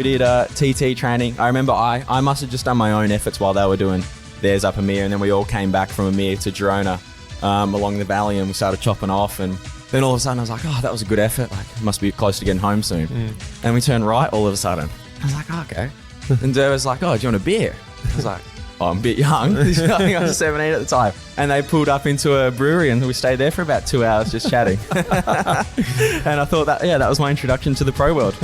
did TT training. I remember I must have just done my own efforts while they were doing theirs up Amir, and then we all came back from Amir to Girona along the valley, and we started chopping off, and then all of a sudden I was like, oh, that was a good effort. Like, must be close to getting home soon. And we turned right all of a sudden. I was like, oh, okay. And Dur was like, oh, do you want a beer? I was like, oh, I'm a bit young. I think I was 17 at the time. And they pulled up into a brewery, and we stayed there for about 2 hours just chatting. And I thought that was my introduction to the pro world.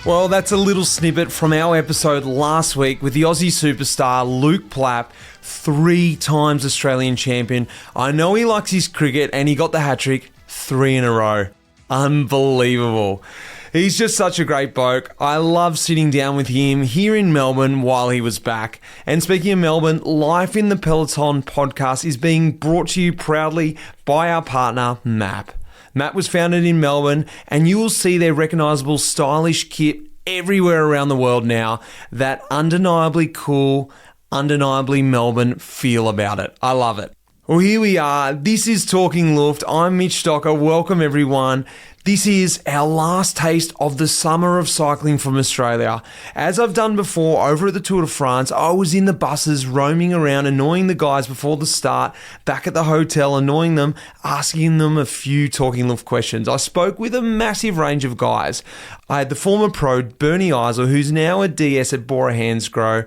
Well, that's a little snippet from our episode last week with the Aussie superstar Luke Plapp, 3 times Australian champion. I know he likes his cricket, and he got the hat-trick 3 in a row. Unbelievable. He's just such a great bloke. I love sitting down with him here in Melbourne while he was back. And speaking of Melbourne, Life in the Peloton podcast is being brought to you proudly by our partner, MAAP. MAAP was founded in Melbourne, and you will see their recognisable stylish kit everywhere around the world now. That undeniably cool, undeniably Melbourne feel about it. I love it. Well, here we are. This is Talking Luft. I'm Mitch Stocker. Welcome, everyone. This is our last taste of the summer of cycling from Australia. As I've done before over at the Tour de France, I was in the buses roaming around, annoying the guys before the start, back at the hotel, annoying them, asking them a few Talking Luft questions. I spoke with a massive range of guys. I had the former pro Bernie Eisel, who's now a DS at Bora Hansgrohe.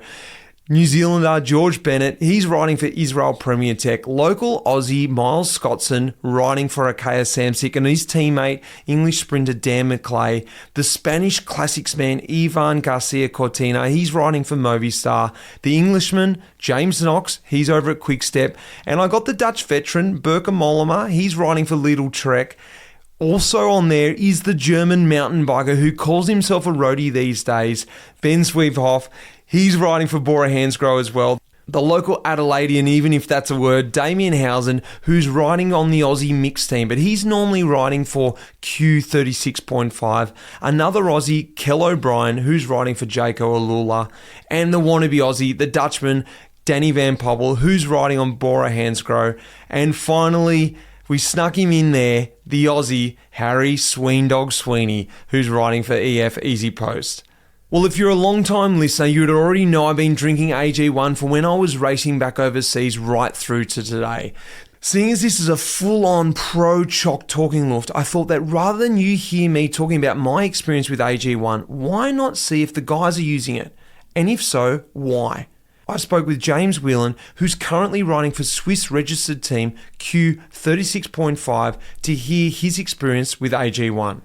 New Zealander George Bennett, he's riding for Israel Premier Tech. Local Aussie Miles Scottson riding for Akea Samsic, and his teammate English sprinter Dan McLay. The Spanish classics man Ivan Garcia Cortina, he's riding for Movistar. The Englishman James Knox, he's over at Quickstep. And I got the Dutch veteran Bauke Mollema, he's riding for Lidl Trek. Also on there is the German mountain biker who calls himself a roadie these days, Ben Sweefhoff. He's riding for Bora Hansgrohe as well. The local Adelaidean, even if that's a word, Damien Housen, who's riding on the Aussie mixed team, but he's normally riding for Q36.5. Another Aussie, Kel O'Brien, who's riding for Jaco Alula. And the wannabe Aussie, the Dutchman, Danny Van Poppel, who's riding on Bora Hansgrohe. And finally, we snuck him in there, the Aussie, Harry Sweendog Sweeney, who's riding for EF Easy Post. Well, if you're a long-time listener, you'd already know I've been drinking AG1 from when I was racing back overseas right through to today. Seeing as this is a full-on pro-choc Talking Luft, I thought that rather than you hear me talking about my experience with AG1, why not see if the guys are using it? And if so, why? I spoke with James Whelan, who's currently riding for Swiss registered team Q36.5, to hear his experience with AG1.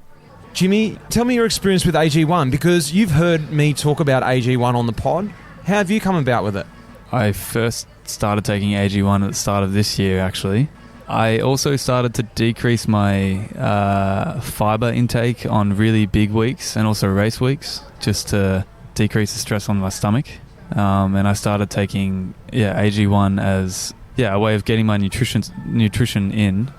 Jimmy, tell me your experience with AG1, because you've heard me talk about AG1 on the pod. How have you come about with it? I first started taking AG1 at the start of this year, actually. I also started to decrease my fibre intake on really big weeks and also race weeks, just to decrease the stress on my stomach. And I started taking AG1 as a way of getting my nutrition in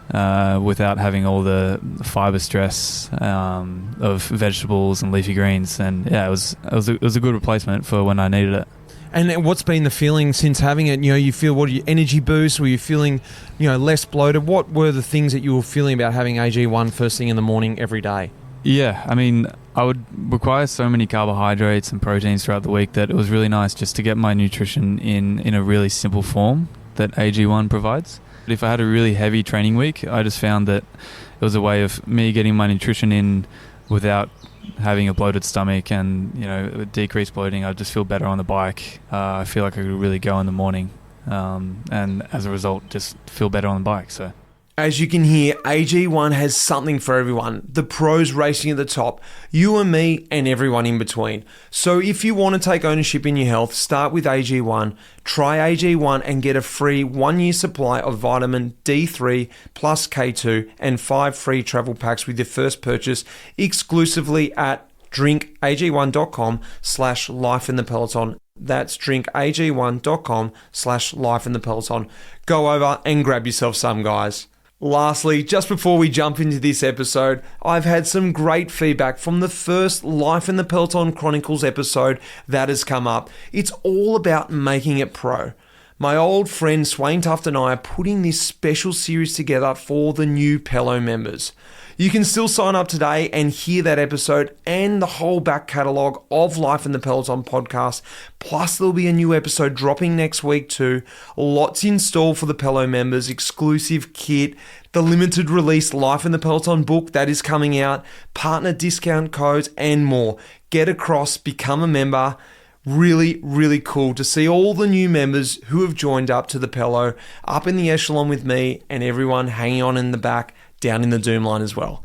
without having all the fibre stress of vegetables and leafy greens. And it was a good replacement for when I needed it. And what's been the feeling since having it? You know, you feel, what are your energy boost? Were you feeling, less bloated? What were the things that you were feeling about having AG1 first thing in the morning every day? Yeah, I mean, I would require so many carbohydrates and proteins throughout the week that it was really nice just to get my nutrition in a really simple form that AG1 provides. But if I had a really heavy training week, I just found that it was a way of me getting my nutrition in without having a bloated stomach and, decreased bloating. I just feel better on the bike. I feel like I could really go in the morning and as a result just feel better on the bike. So, as you can hear, AG1 has something for everyone. The pros racing at the top, you and me, and everyone in between. So if you want to take ownership in your health, start with AG1. Try AG1 and get a free 1-year supply of vitamin D3 plus K2 and 5 free travel packs with your first purchase exclusively at drinkag1.com/lifeinthepeloton. That's drinkag1.com/lifeinthepeloton. Go over and grab yourself some, guys. Lastly, just before we jump into this episode, I've had some great feedback from the first Life in the Peloton Chronicles episode that has come up. It's all about making it pro. My old friend Swain Tuft and I are putting this special series together for the new Pelo members. You can still sign up today and hear that episode and the whole back catalogue of Life in the Peloton podcast. Plus, there'll be a new episode dropping next week too. Lots in store for the Pelo members, exclusive kit, the limited release Life in the Peloton book that is coming out, partner discount codes, and more. Get across, become a member. Really, really cool to see all the new members who have joined up to the Pelo, up in the echelon with me, and everyone hanging on in the back, down in the doom line as well.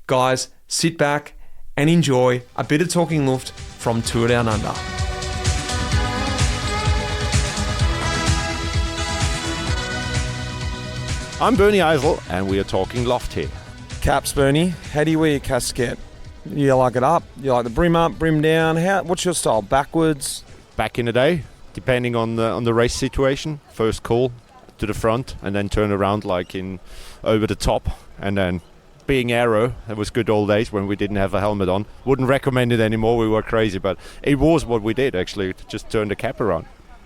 Guys, sit back and enjoy a bit of Talking Luft from Tour Down Under. I'm Bernie Eisel, and we are talking Luft here. Caps, Bernie, how do you wear your casquette? You like it up? You like the brim up, brim down? What's your style? Backwards? Back in the day, depending on the race situation, first call to the front, and then turn around like in over the top, and then being aero. That was good old days when we didn't have a helmet on. Wouldn't recommend it anymore. We were crazy, but it was what we did actually. To just turn the cap around,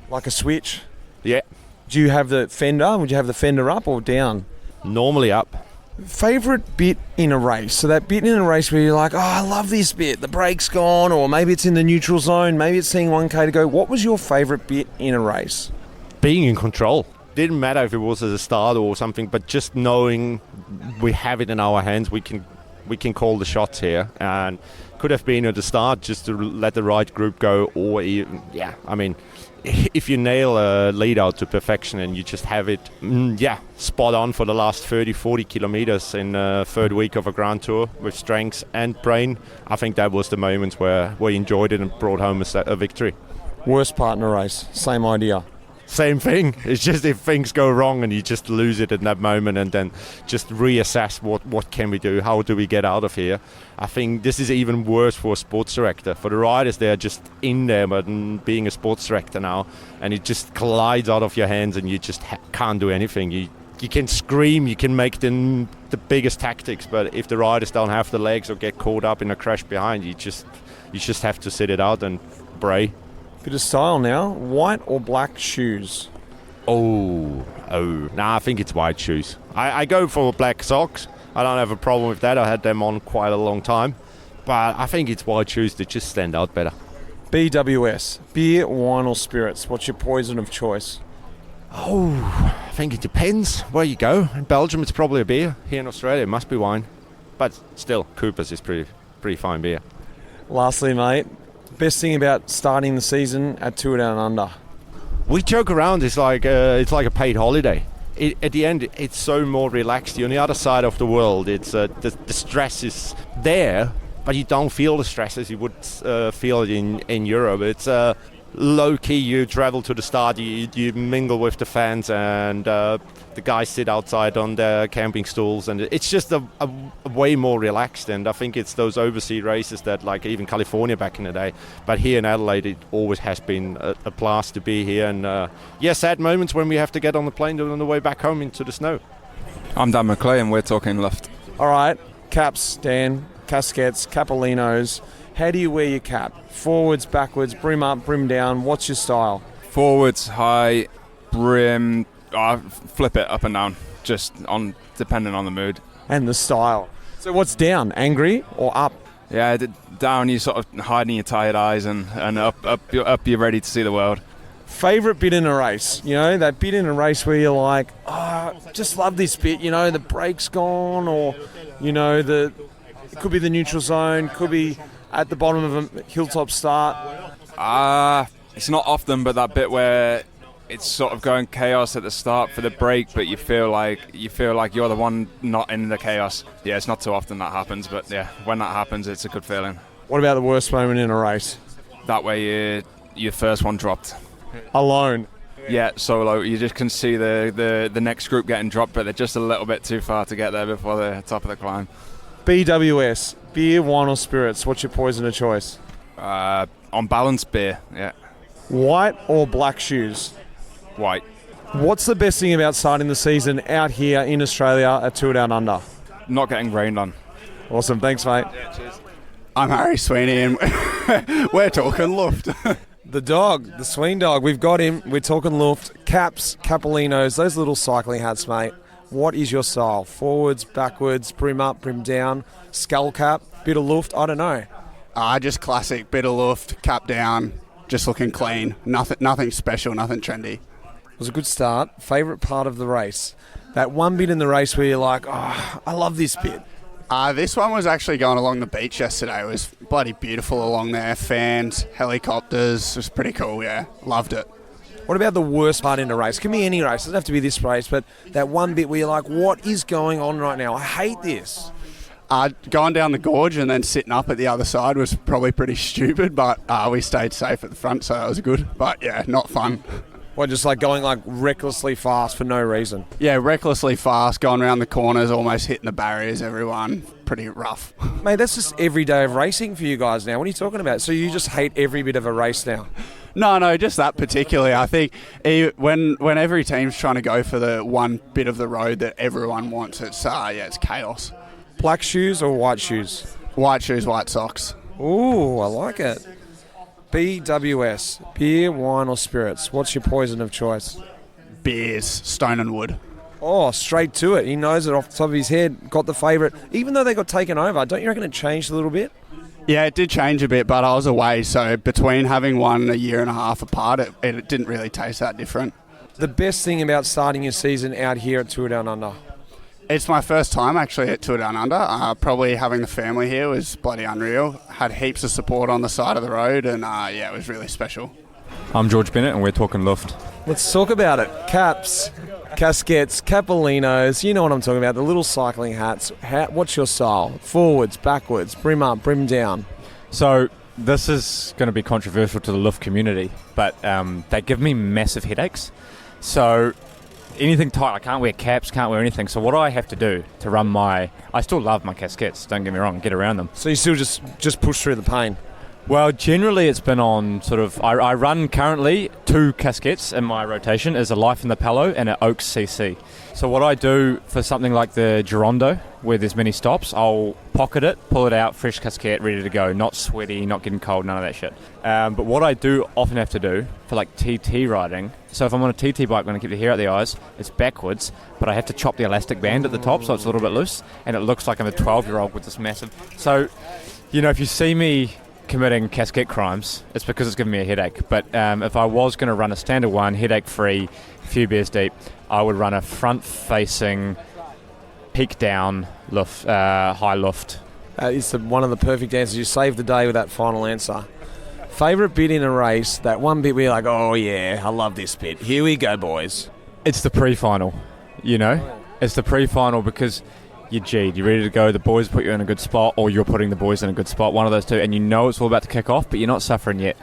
like a switch? Yeah. Do you have the fender? Would you have the fender up or down? Normally up. Favourite bit in a race? So that bit in a race where you're like, oh, I love this bit. The brake's gone, or maybe it's in the neutral zone. Maybe it's seeing 1K to go. What was your favourite bit in a race? Being in control. Didn't matter if it was at the start or something, but just knowing we have it in our hands, we can call the shots here. And could have been at the start just to let the right group go, or even, if you nail a lead out to perfection and you just have it, spot on for the last 30, 40 kilometers in the third week of a Grand Tour with strengths and brain, I think that was the moments where we enjoyed it and brought home a victory. Worst part in a race, same idea. Same thing. It's just if things go wrong and you just lose it in that moment, and then just reassess what can we do, how do we get out of here. I think this is even worse for a sports director. For the riders, they're just in there, but being a sports director now, and it just collides out of your hands and you just can't do anything. You can scream, you can make the biggest tactics, but if the riders don't have the legs or get caught up in a crash behind, you just have to sit it out and bray. Bit of style now. White or black shoes? Oh. Nah, I think it's white shoes. I go for black socks. I don't have a problem with that. I had them on quite a long time. But I think it's white shoes that just stand out better. BWS. Beer, wine or spirits? What's your poison of choice? Oh, I think it depends where you go. In Belgium, it's probably a beer. Here in Australia, it must be wine. But still, Cooper's is pretty fine beer. Lastly, mate, best thing about starting the season at Tour Down Under? We joke around. It's like a paid holiday. At the end, it's so more relaxed. You're on the other side of the world. It's the stress is there, but you don't feel the stress as you would feel it in Europe. It's low key. You travel to the start. You mingle with the fans, and the guys sit outside on their camping stools, and it's just a way more relaxed. And I think it's those overseas races that, like even California back in the day, but here in Adelaide it always has been a blast to be here. And sad moments when we have to get on the plane on the way back home into the snow. I'm Dan McLay and we're talking Luft. All right, caps, Dan, casquettes, capellinos. How do you wear your cap? Forwards, backwards, brim up, brim down. What's your style? Forwards, high, brim. I flip it up and down, just on depending on the mood. And the style. So what's down? Angry or up? Yeah, down you sort of hiding your tired eyes, and up you're ready to see the world. Favourite bit in a race? You know, that bit in a race where you're like, just love this bit. You know, the brake's gone, or you know, it could be the neutral zone, could be at the bottom of a hilltop start. It's not often, but that bit where it's sort of going chaos at the start for the break, but you feel like you're the one not in the chaos. Yeah, it's not too often that happens, but yeah, when that happens, it's a good feeling. What about the worst moment in a race? That way, your first one dropped. Alone. Yeah, solo. You just can see the next group getting dropped, but they're just a little bit too far to get there before the top of the climb. BWS. Beer, wine or spirits? What's your poison of choice? On balance, beer. Yeah. White or black shoes? White. What's the best thing about starting the season out here in Australia at Tour Down Under? Not getting rained on. Awesome. Thanks, mate. Yeah, cheers. I'm Harry Sweeney and we're talking Luft. The dog, the Sween dog, we've got him. We're talking Luft. Caps, capellinos, those little cycling hats, mate. What is your style? Forwards, backwards, brim up, brim down, skull cap, bit of luft? I don't know. Just classic, bit of luft, cap down, just looking clean. Nothing special, nothing trendy. It was a good start. Favourite part of the race? That one bit in the race where you're like, oh, I love this bit. This one was actually going along the beach yesterday. It was bloody beautiful along there. Fans, helicopters. It was pretty cool, yeah. Loved it. What about the worst part in a race? Can be any race. It doesn't have to be this race, but that one bit where you're like, what is going on right now? I hate this. Going down the gorge and then sitting up at the other side was probably pretty stupid, but we stayed safe at the front, so that was good. But yeah, not fun. Well, just like going like recklessly fast for no reason. Yeah, recklessly fast, going around the corners, almost hitting the barriers, everyone. Pretty rough. Mate, that's just every day of racing for you guys now. What are you talking about? So you just hate every bit of a race now? No, just that particularly. I think when every team's trying to go for the one bit of the road that everyone wants, it's chaos. Black shoes or white shoes? White shoes, white socks. Ooh, I like it. BWS, beer, wine or spirits. What's your poison of choice? Beers, Stone and Wood. Oh, straight to it. He knows it off the top of his head. Got the favourite. Even though they got taken over, don't you reckon it changed a little bit? Yeah, it did change a bit, but I was away, so between having one a year and a half apart, it didn't really taste that different. The best thing about starting your season out here at Tour Down Under? It's my first time actually at Tour Down Under. Probably having the family here was bloody unreal. Had heaps of support on the side of the road, and it was really special. I'm George Bennett, and we're talking Luft. Let's talk about it. Caps, casquettes, capellinos, you know what I'm talking about, the little cycling hats. What's your style? Forwards, backwards, brim up, brim down. So this is going to be controversial to the Luft community, but they give me massive headaches. So anything tight, I can't wear caps, can't wear anything. So what do I have to do to run I still love my casquettes, don't get me wrong, get around them. So you still just push through the pain? Well, generally it's been on sort of, I run currently 2 casquettes in my rotation, is a Life in the Palo and an Oaks CC. So what I do for something like the Girondo, where there's many stops, I'll pocket it, pull it out, fresh casquette, ready to go, not sweaty, not getting cold, none of that shit. But what I do often have to do for like TT riding, so if I'm on a TT bike, when I keep the hair out the eyes, it's backwards, but I have to chop the elastic band at the top so it's a little bit loose, and it looks like I'm a 12-year-old with this massive. So, you know, if you see me committing casquette crimes, it's because it's giving me a headache. But if I was going to run a standard one, headache-free, a few beers deep, I would run a front-facing, peak-down luft, high luft. It's one of the perfect answers. You saved the day with that final answer. Favourite bit in a race, that one bit where you're like, oh yeah, I love this bit. Here we go, boys. It's the pre-final, you know? It's the pre-final because you're G'd, you're ready to go, the boys put you in a good spot, or you're putting the boys in a good spot, one of those two, and you know it's all about to kick off, but you're not suffering yet.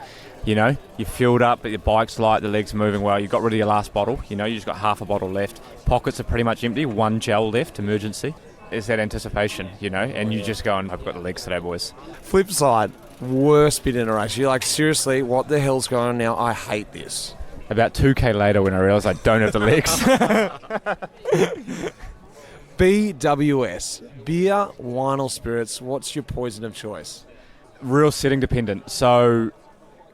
You know, you're fueled up, but your bike's light, the legs are moving well, you got rid of your last bottle, you know, you just got half a bottle left, pockets are pretty much empty, 1 gel left, emergency. It's that anticipation, you know, and you just going, I've got the legs today, boys. Flip side, worst bit in a race. You're like, seriously, what the hell's going on now? I hate this. About 2K later when I realised I don't have the legs. BWS, beer, wine or spirits, what's your poison of choice? Real setting dependent. So,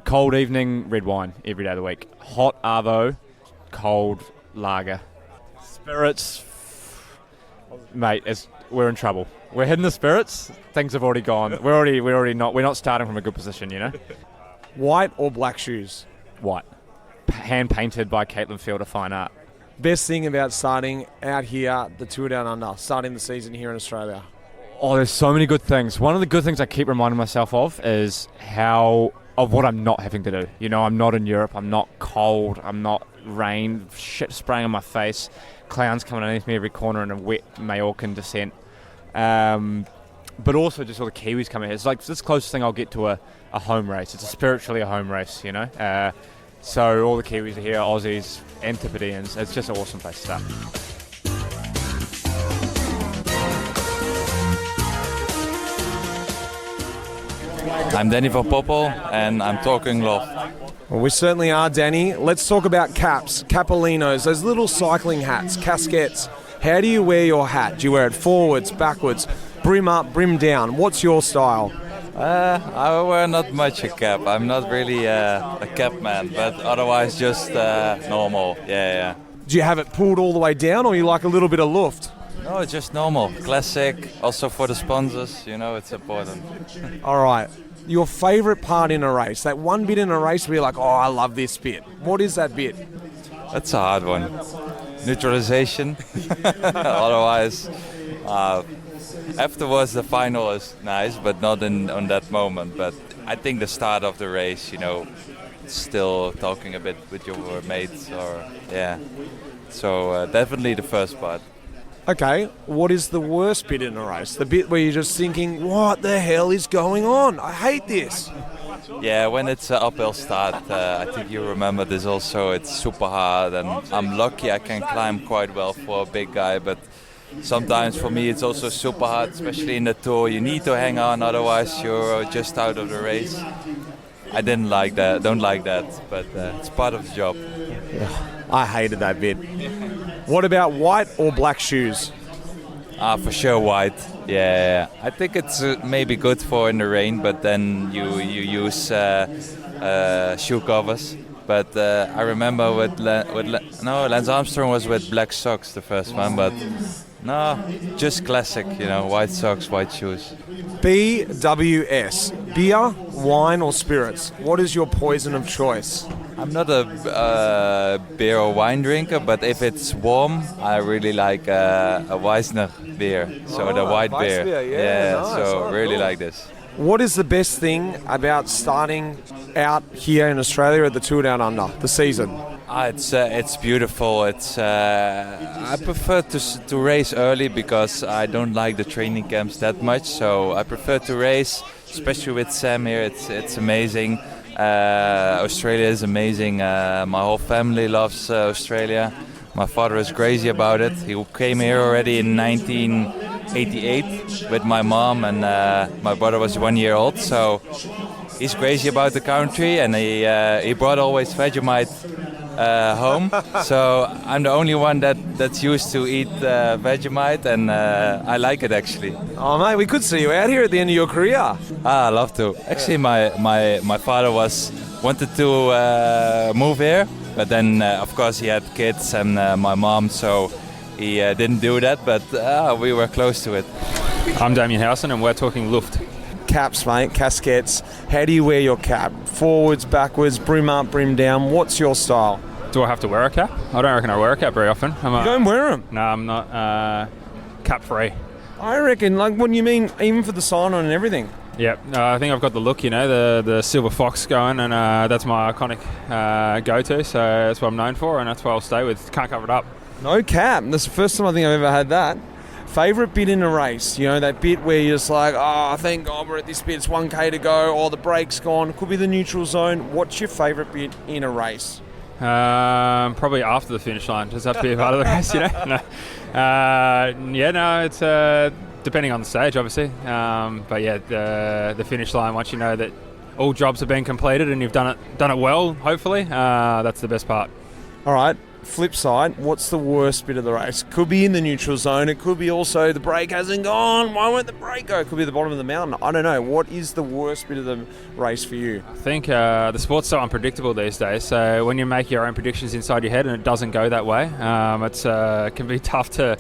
cold evening, red wine every day of the week. Hot arvo, cold lager. Spirits, mate, we're in trouble. We're hitting the spirits, things have already gone. We're not starting from a good position, you know? White or black shoes? White. Hand painted by Caitlin Fielder, fine art. Best thing about starting out here, the Tour Down Under, starting the season here in Australia? Oh, there's so many good things. One of the good things I keep reminding myself of is of what I'm not having to do. You know, I'm not in Europe, I'm not cold, I'm not rain, shit spraying on my face, clowns coming underneath me every corner in a wet Majorcan descent. But also just all the Kiwis coming here. It's like this closest thing I'll get to a home race. It's spiritually a home race, you know. So all the Kiwis are here, Aussies, Antipodeans. It's just an awesome place to start. I'm Danny for Poppel and I'm talking Luft. Well, we certainly are, Danny. Let's talk about caps, capellinos, those little cycling hats, casquettes. How do you wear your hat? Do you wear it forwards, backwards, brim up, brim down? What's your style? I wear not much a cap. I'm not really a cap man, but otherwise just normal. Yeah. Do you have it pulled all the way down, or you like a little bit of luft? No, it's just normal, classic. Also for the sponsors, it's important. All right. Your favourite part in a race? That one bit in a race where you're like, oh, I love this bit. What is that bit? That's a hard one. Neutralization. Otherwise, afterwards the final is nice, but not on that moment. But I think the start of the race, still talking a bit with your mates, So definitely the first part. Okay, what is the worst bit in a race? The bit where you're just thinking, what the hell is going on? I hate this. Yeah, when it's an uphill start, I think you remember this also, it's super hard, and I'm lucky I can climb quite well for a big guy, but sometimes for me it's also super hard, especially in the Tour. You need to hang on, otherwise you're just out of the race. I don't like that, but it's part of the job. I hated that bit. What about white or black shoes? For sure white. Yeah. I think it's maybe good for in the rain, but then you use shoe covers. But I remember Lance Armstrong was with black socks the first one, but no, just classic, white socks, white shoes. BWS, beer, wine or spirits? What is your poison of choice? I'm not a beer or wine drinker, but if it's warm, I really like a Weissner beer, so the white beer. Nice. So really like this. What is the best thing about starting out here in Australia at the Tour Down Under, the season? It's beautiful. I prefer to race early because I don't like the training camps that much. So I prefer to race, especially with Sam here. It's amazing. Australia is amazing. My whole family loves Australia. My father is crazy about it. He came here already in 1988 with my mom, and my brother was 1 year old. So he's crazy about the country, and he brought always Vegemite home. So I'm the only one that's used to eat Vegemite, and I like it actually. Oh mate, we could see you out here at the end of your career. I love to. Actually, my father wanted to move here, but then of course he had kids and my mom, so he didn't do that. But we were close to it. I'm Damien Howson, and we're talking Luft. Caps, mate, casquettes. How do you wear your cap? Forwards, backwards, brim up, brim down. What's your style? Do I have to wear a cap? I don't reckon I wear a cap very often. You don't wear them? No, I'm not cap free. I reckon, what do you mean, even for the sign-on and everything? Yep, I think I've got the look, the silver fox going, and that's my iconic go-to, so that's what I'm known for, and that's what I'll stay with. Can't cover it up. No cap. That's the first time I think I've ever had that. Favourite bit in a race? That bit where you're just like, thank God we're at this bit, it's 1K to go, or the brake's gone, could be the neutral zone. What's your favourite bit in a race? Probably after the finish line. Does that have to be a part of the race, No. It's depending on the stage, obviously. But yeah, the finish line, once you know that all jobs have been completed and you've done it well, hopefully, that's the best part. All right. Flip side, what's the worst bit of the race? Could be in the neutral zone. It could be also the brake hasn't gone. Why won't the brake go? It could be the bottom of the mountain. I don't know. What is the worst bit of the race for you? I think the sport's so unpredictable these days. So when you make your own predictions inside your head and it doesn't go that way, it can be tough to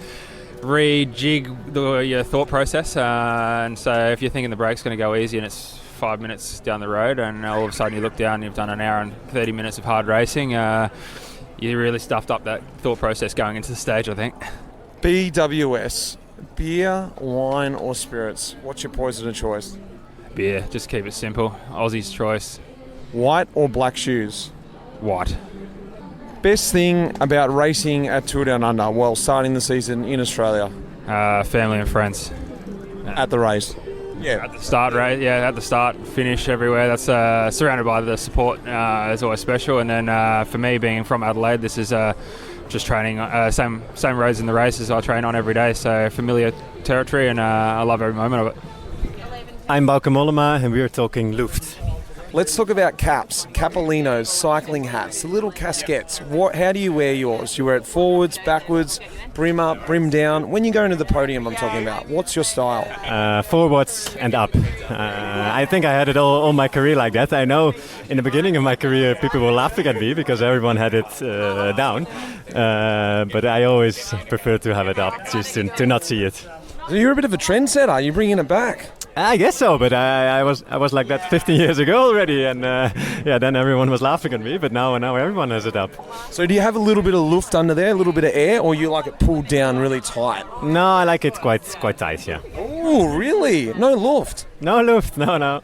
rejig your thought process. And so if you're thinking the brake's going to go easy and it's 5 minutes down the road, and all of a sudden you look down and you've done an hour and 30 minutes of hard racing, you really stuffed up that thought process going into the stage, I think. BWS, beer, wine or spirits? What's your poison of choice? Beer, just keep it simple. Aussie's choice. White or black shoes? White. Best thing about racing at Tour Down Under while starting the season in Australia? Family and friends. At the race? Yeah. At the start, right? Yeah, at the start, finish, everywhere. That's surrounded by the support. It's always special. And then for me, being from Adelaide, this is just training same roads in the races I train on every day. So familiar territory, and I love every moment of it. I'm Bauke Mollema, and we're talking Luft. Let's talk about caps, capellinos, cycling hats, the little casquettes. How do you wear yours? You wear it forwards, backwards, brim up, brim down. When you go into the podium, I'm talking about. What's your style? Forwards and up. I think I had it all my career like that. I know in the beginning of my career people were laughing at me because everyone had it down. But I always prefer to have it up, just to not see it. So you're a bit of a trendsetter. You're bringing it back. I guess so, but I was like that 15 years ago already, and then everyone was laughing at me. But now everyone has it up. So do you have a little bit of luft under there, a little bit of air, or you like it pulled down really tight? No, I like it quite tight. Yeah. Oh, really? No luft? No luft. No.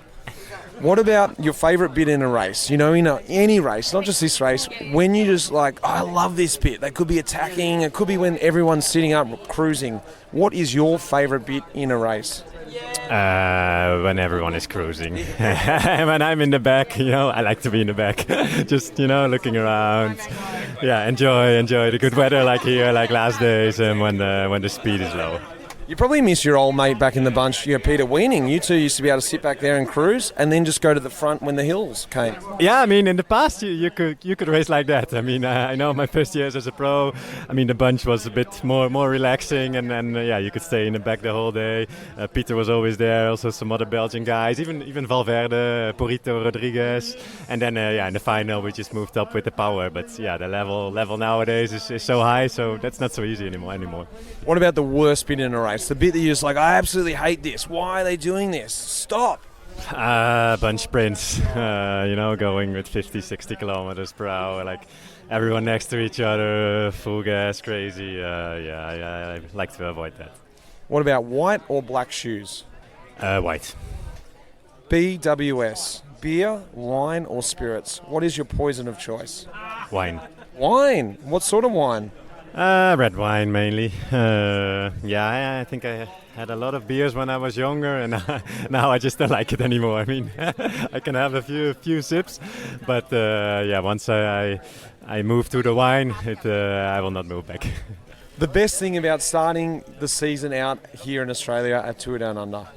What about your favourite bit in a race? You know, in any race, not just this race, when you just like, I love this bit. They could be attacking. It could be when everyone's sitting up cruising. What is your favourite bit in a race? When everyone is cruising. When I'm in the back, I like to be in the back. Just, looking around. Yeah, enjoy the good weather like here, like last days, and when the speed is low. You probably miss your old mate back in the bunch, Peter Weening. You two used to be able to sit back there and cruise and then just go to the front when the hills came. Yeah, I mean, in the past you could race like that. I mean, I know my first years as a pro, I mean, the bunch was a bit more relaxing and you could stay in the back the whole day. Peter was always there, also some other Belgian guys, even Valverde, Porito, Rodriguez. And then, in the final we just moved up with the power. But yeah, the level nowadays is so high, so that's not so easy anymore. What about the worst bit in a race? The bit that you're just like, I absolutely hate this. Why are they doing this? Stop. Bunch sprints, going with 50, 60 kilometers per hour, like everyone next to each other, full gas, crazy. I like to avoid that. What about white or black shoes? White. BWS, beer, wine or spirits? What is your poison of choice? Wine. Wine? What sort of wine? Red wine mainly. I think I had a lot of beers when I was younger, and now I just don't like it anymore. I mean, I can have a few sips, but once I move to the wine, I will not move back. The best thing about starting the season out here in Australia at Tour Down Under?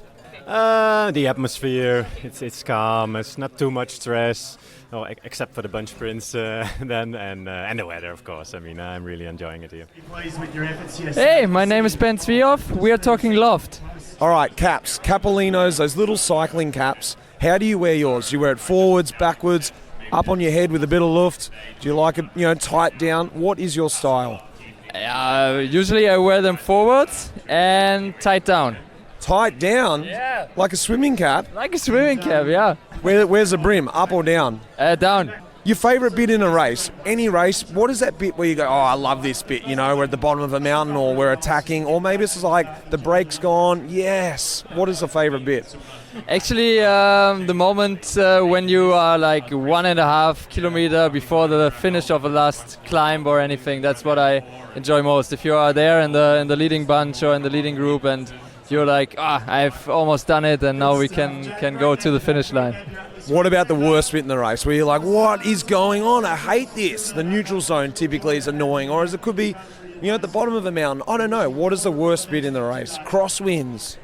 The atmosphere. It's calm. It's not too much stress. Oh, except for the bunch sprints then, and the weather, of course. I mean, I'm really enjoying it here. Hey, my name is Ben Svioff. We are Talking Luft. All right, caps, capellinos, those little cycling caps. How do you wear yours? Do you wear it forwards, backwards, up on your head with a bit of luft? Do you like it, tight down? What is your style? Usually I wear them forwards and tight down. Tight down? Yeah. Like a swimming cap? Like a swimming cap, yeah. Where's the brim? Up or down? Down. Your favourite bit in a race? Any race? What is that bit where you go, oh, I love this bit, we're at the bottom of a mountain or we're attacking, or maybe it's like the brake's gone. Yes. What is the favourite bit? Actually, the moment when you are like 1.5 kilometer before the finish of the last climb or anything, that's what I enjoy most. If you are there in the leading bunch or in the leading group and you're like, I've almost done it and now we can go to the finish line. What about the worst bit in the race where you're like, what is going on? I hate this. The neutral zone typically is annoying, or as it could be, at the bottom of a mountain. I don't know. What is the worst bit in the race? Crosswinds.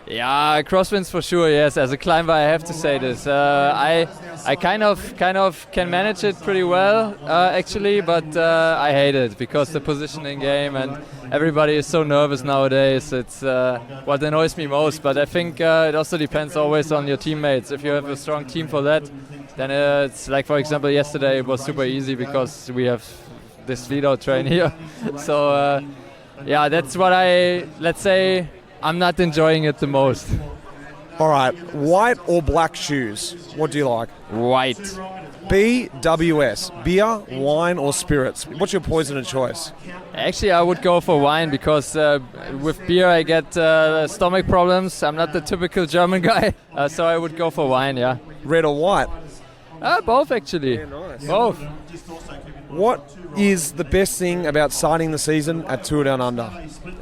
Yeah, crosswinds for sure, yes. As a climber, I have to say this. I kind of can manage it pretty well, actually, but I hate it because the positioning game and everybody is so nervous nowadays. It's what annoys me most, but I think it also depends always on your teammates. If you have a strong team for that, then it's like, for example, yesterday it was super easy because we have this lead-out train here. So, that's what let's say, I'm not enjoying it the most. All right, white or black shoes? What do you like? White. BWS, beer, wine or spirits? What's your poison of choice? Actually, I would go for wine because with beer I get stomach problems. I'm not the typical German guy, so I would go for wine, yeah. Red or white? Both, actually. Yeah, nice. Both. What is the best thing about starting the season at Tour Down Under?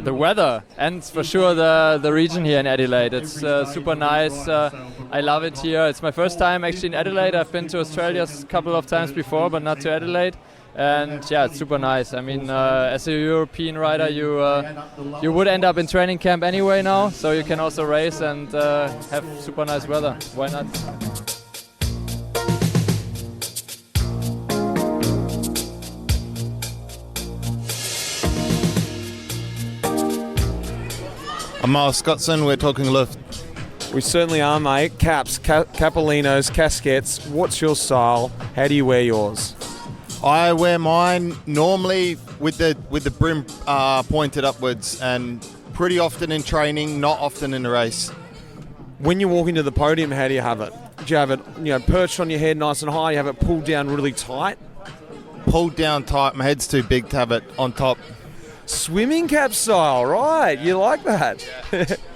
The weather, and for sure the region here in Adelaide. It's super nice. I love it here. It's my first time actually in Adelaide. I've been to Australia a couple of times before, but not to Adelaide. And yeah, it's super nice. I mean, as a European rider, you would end up in training camp anyway now, so you can also race and have super nice weather. Why not? I'm Miles Scottson. We're Talking Luft. We certainly are, mate. Caps, capellinos, casquettes. What's your style? How do you wear yours? I wear mine normally with the brim pointed upwards, and pretty often in training, not often in the race. When you walk into the podium, how do you have it? Do you have it, perched on your head nice and high? You have it pulled down really tight? Pulled down tight. My head's too big to have it on top. Swimming cap style, right? You like that?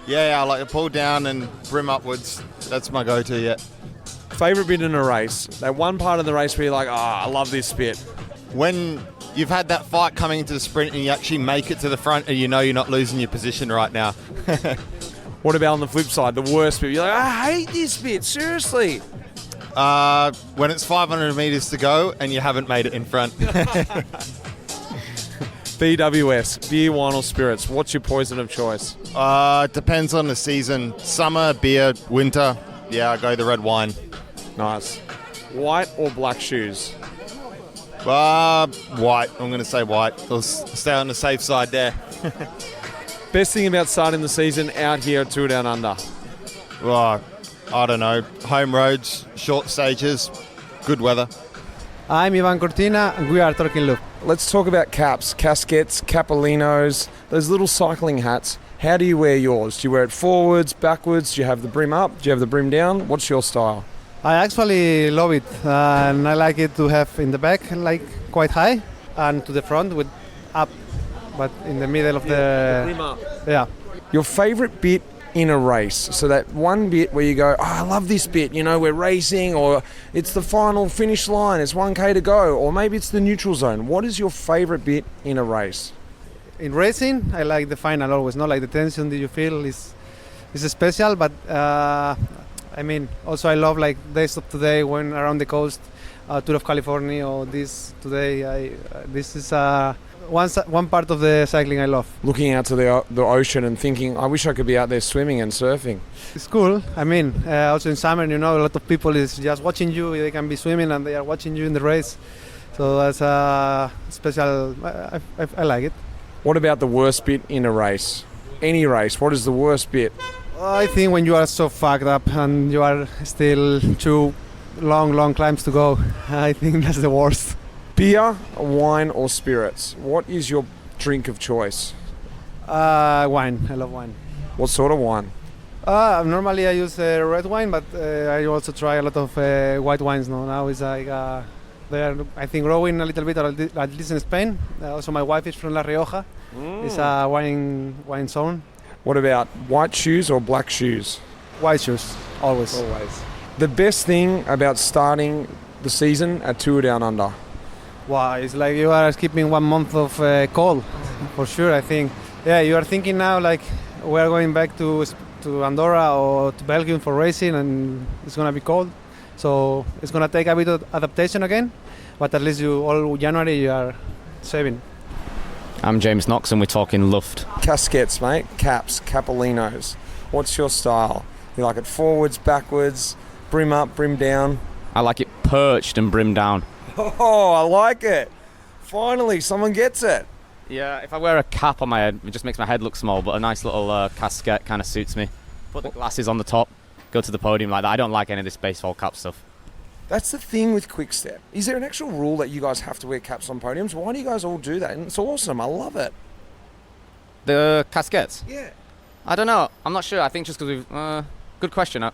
Yeah, I like to pull down and brim upwards. That's my go-to, yeah. Favourite bit in a race? That one part of the race where you're like, I love this bit. When you've had that fight coming into the sprint and you actually make it to the front and you know you're not losing your position right now. What about on the flip side, the worst bit? You're like, I hate this bit, seriously. When it's 500 metres to go and you haven't made it in front. BWS, beer, wine or spirits, what's your poison of choice? Depends on the season. Summer, beer, winter, I go the red wine. Nice. White or black shoes? White. I'm going to say white. I'll stay on the safe side there. Best thing about starting the season out here at Tour Down Under? Well, I don't know. Home roads, short stages, good weather. I'm Ivan Cortina and we are Talking Luft. Let's talk about caps, casquettes, capellinos, those little cycling hats. How do you wear yours? Do you wear it forwards, backwards? Do you have the brim up? Do you have the brim down? What's your style? I actually love it, and I like it to have in the back like quite high and to the front with up, but in the middle of the brim up. Yeah. Your favourite bit in a race? So that one bit where you go, I love this bit, we're racing, or it's the final finish line, it's 1K to go, or maybe it's the neutral zone. What is your favourite bit in a race? In racing, I like the final always, not like the tension that you feel is special, but also I love like days of today when around the coast, Tour of California or this today, this is one part of the cycling I love. Looking out to the ocean and thinking, I wish I could be out there swimming and surfing. It's cool. Also in summer, a lot of people is just watching you. They can be swimming and they are watching you in the race. So that's a special, I like it. What about the worst bit in a race? Any race, what is the worst bit? I think when you are so fucked up and you are still 2 long climbs to go, I think that's the worst. Beer, wine or spirits? What is your drink of choice? Wine. I love wine. What sort of wine? Normally I use red wine, but I also try a lot of white wines now. Now it's like they are, I think, growing a little bit, at least in Spain. Also my wife is from La Rioja. It's a wine zone. What about white shoes or black shoes? White shoes, always. The best thing about starting the season at Tour Down Under? Wow, it's like you are skipping 1 month of cold, for sure, I think. Yeah, you are thinking now like we are going back to Andorra or to Belgium for racing and it's going to be cold. So it's going to take a bit of adaptation again, but at least all January you are saving. I'm James Knox and we're Talking Luft. Casquettes, mate. Caps, capellinos. What's your style? You like it forwards, backwards, brim up, brim down? I like it perched and brim down. Oh, I like it. Finally, someone gets it. Yeah, if I wear a cap on my head, it just makes my head look small, but a nice little casquette kind of suits me. Put the glasses on the top, go to the podium like that. I don't like any of this baseball cap stuff. That's the thing with Quickstep. Is there an actual rule that you guys have to wear caps on podiums? Why do you guys all do that? And it's awesome. I love it. The casquettes? Yeah. I don't know. I'm not sure. I think just because we've... good question.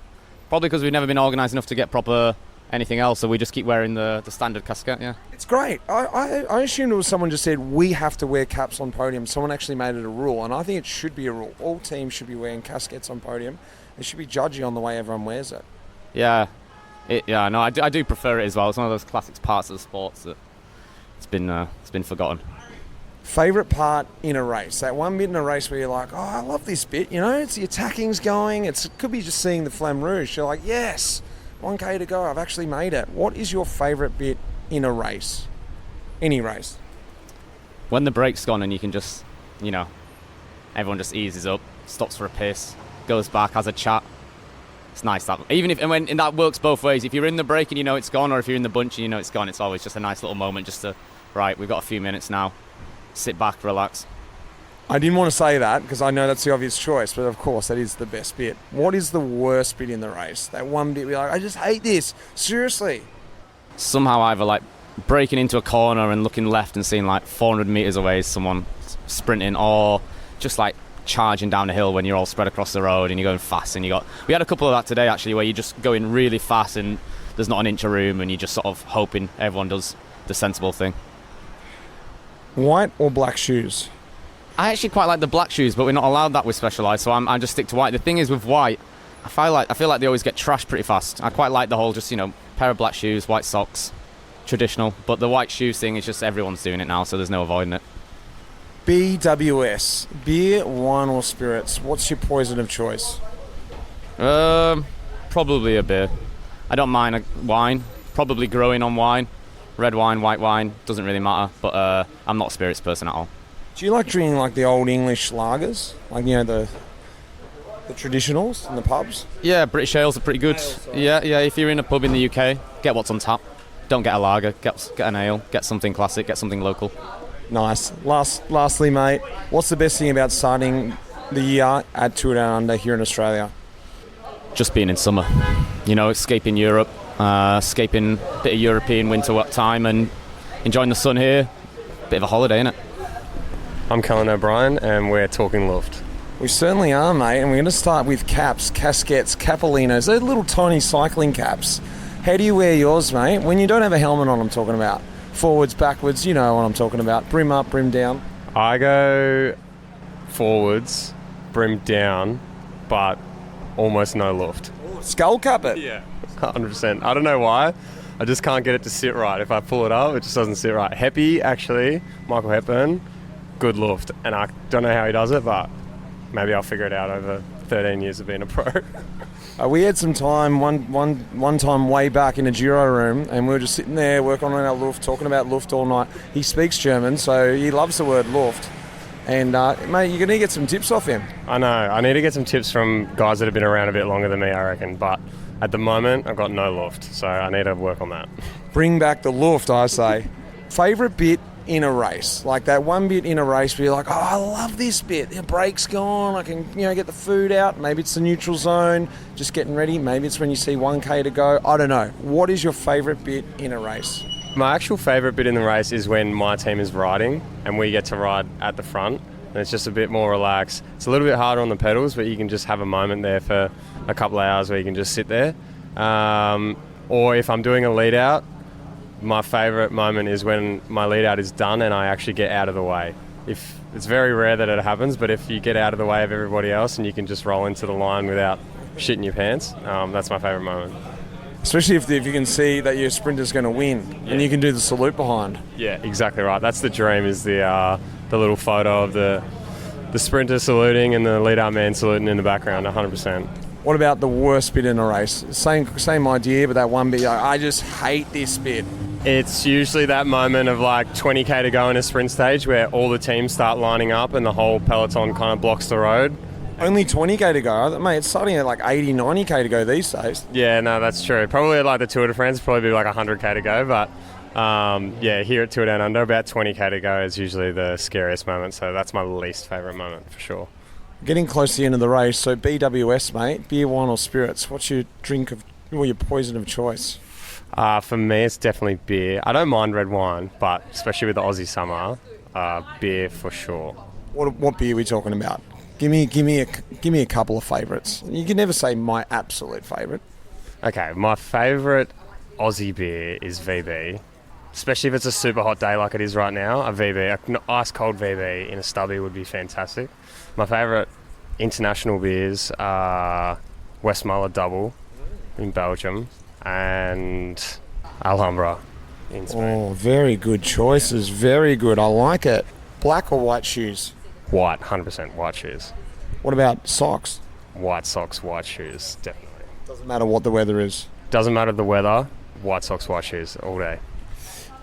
Probably because we've never been organised enough to get proper anything else, so we just keep wearing the standard casquette, yeah. It's great. I assumed it was someone just said, we have to wear caps on podium. Someone actually made it a rule, and I think it should be a rule. All teams should be wearing casquettes on podium. They should be judgy on the way everyone wears it. Yeah. I do prefer it as well. It's one of those classic parts of the sports that it's been forgotten. Favourite part in a race? That one bit in a race where you're like, oh, I love this bit, it's the attacking's going. It could be just seeing the Flamme Rouge. You're like, yes, 1K to go, I've actually made it. What is your favourite bit in a race? Any race? When the brake's gone and you can just, everyone just eases up, stops for a piss, goes back, has a chat. It's nice that. And that works both ways. If you're in the break and you know it's gone, or if you're in the bunch and you know it's gone, it's always just a nice little moment just to, right, we've got a few minutes now. Sit back, relax. I didn't want to say that because I know that's the obvious choice, but of course that is the best bit. What is the worst bit in the race? That one bit where you're like, I just hate this. Seriously. Somehow either like breaking into a corner and looking left and seeing like 400 metres away someone sprinting, or just like charging down a hill when you're all spread across the road and you're going fast. And we had a couple of that today actually, where you're just going really fast and there's not an inch of room and you're just sort of hoping everyone does the sensible thing. White or black shoes? I actually quite like the black shoes, but we're not allowed that with Specialized, so I just stick to white. The thing is with white, I feel like they always get trashed pretty fast. I quite like the whole just, pair of black shoes, white socks, traditional. But the white shoes thing is just everyone's doing it now, so there's no avoiding it. BWS, beer, wine or spirits. What's your poison of choice? Probably a beer. I don't mind a wine. Probably growing on wine. Red wine, white wine, doesn't really matter. But I'm not a spirits person at all. Do you like drinking like the old English lagers? Like, the traditionals in the pubs? Yeah, British ales are pretty good. Yeah, if you're in a pub in the UK, get what's on tap. Don't get a lager, get an ale, get something classic, get something local. Nice. Lastly, mate, what's the best thing about starting the year at Tour Down Under here in Australia? Just being in summer. Escaping Europe, escaping a bit of European winter time and enjoying the sun here. Bit of a holiday, innit? I'm Kellan O'Brien and we're Talking Luft. We certainly are, mate, and we're going to start with caps, casquettes, capellinos. They're little tiny cycling caps. How do you wear yours, mate? When you don't have a helmet on, I'm talking about. Forwards, backwards, you know what I'm talking about. Brim up, brim down. I go forwards, brim down, but almost no luft. Skull cap it? Yeah, 100%. I don't know why. I just can't get it to sit right. If I pull it up, it just doesn't sit right. Heppy, actually, Michael Hepburn, good luft. And I don't know how he does it, but maybe I'll figure it out over 13 years of being a pro. We had some time one time way back in a Giro room, and we were just sitting there working on our Luft, talking about Luft all night. He speaks German, so he loves the word Luft. And, mate, you're going to get some tips off him. I know. I need to get some tips from guys that have been around a bit longer than me, I reckon. But at the moment, I've got no Luft, so I need to work on that. Bring back the Luft, I say. Favourite bit in a race, like that one bit in a race where you're like, oh, I love this bit, the brake's gone, I can get the food out. Maybe it's the neutral zone, just getting ready. Maybe it's when you see 1k to go. I don't know. What is your favourite bit in a race? My actual favourite bit in the race is when my team is riding and we get to ride at the front, and it's just a bit more relaxed. It's a little bit harder on the pedals, but you can just have a moment there for a couple of hours where you can just sit there. Or if I'm doing a lead out, my favourite moment is when my lead out is done and I actually get out of the way. If it's very rare that it happens, but if you get out of the way of everybody else and you can just roll into the line without shitting your pants, that's my favourite moment. Especially if you can see that your sprinter's going to win, and you can do the salute behind. Yeah, exactly right. That's the dream, is the little photo of the sprinter saluting and the lead out man saluting in the background, 100%. What about the worst bit in a race? Same idea, but that one bit, I just hate this bit. It's usually that moment of like 20k to go in a sprint stage where all the teams start lining up and the whole peloton kind of blocks the road. Only 20k to go? Mate, it's starting at like 80, 90k to go these days. Yeah, no, that's true. Probably like the Tour de France, probably be like 100k to go, but here at Tour Down Under, about 20k to go is usually the scariest moment, so that's my least favourite moment for sure. Getting close to the end of the race, so BWS, mate, beer, wine or spirits, what's your your poison of choice? For me, it's definitely beer. I don't mind red wine, but especially with the Aussie summer, beer for sure. What beer are we talking about? Give me a couple of favourites. You can never say my absolute favourite. Okay, my favourite Aussie beer is VB. Especially if it's a super hot day like it is right now, a VB, an ice cold VB in a stubby would be fantastic. My favourite international beers are Westmalle Double in Belgium and Alhambra in Spain. Oh, very good choices. Very good. I like it. Black or white shoes? White, 100% white shoes. What about socks? White socks, white shoes, definitely. Doesn't matter what the weather is. Doesn't matter the weather, white socks, white shoes all day.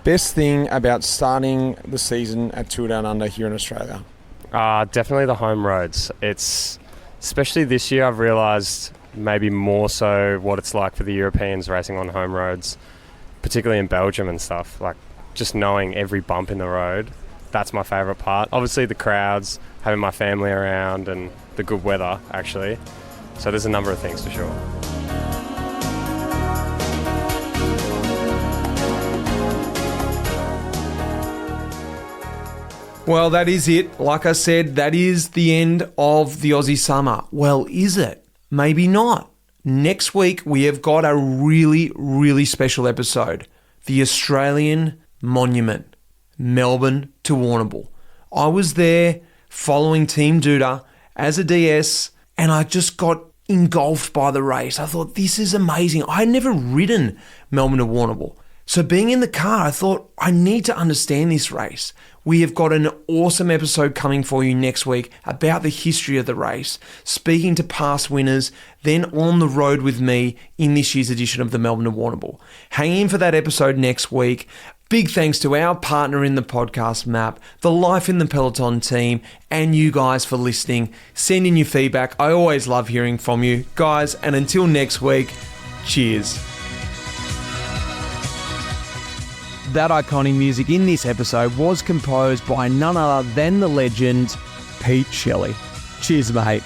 Best thing about starting the season at Tour Down Under here in Australia? Definitely the home roads. It's, especially this year, I've realised maybe more so what it's like for the Europeans racing on home roads, particularly in Belgium and stuff. Like just knowing every bump in the road that's my favourite part. Obviously the crowds, having my family around, and the good weather, actually. So there's a number of things for sure. Well, that is it. Like I said, that is the end of the Aussie summer. Well, is it? Maybe not. Next week, we have got a really, really special episode. The Australian Monument, Melbourne to Warrnambool. I was there following Team Duda as a DS, and I just got engulfed by the race. I thought, this is amazing. I had never ridden Melbourne to Warrnambool. So being in the car, I thought, I need to understand this race. We have got an awesome episode coming for you next week about the history of the race, speaking to past winners, then on the road with me in this year's edition of the Melbourne to Warrnambool. Hang in for that episode next week. Big thanks to our partner in the podcast, MAAP, the Life in the Peloton team, and you guys for listening. Send in your feedback. I always love hearing from you. Guys, and until next week, cheers. That iconic music in this episode was composed by none other than the legend, Pete Shelley. Cheers, mate.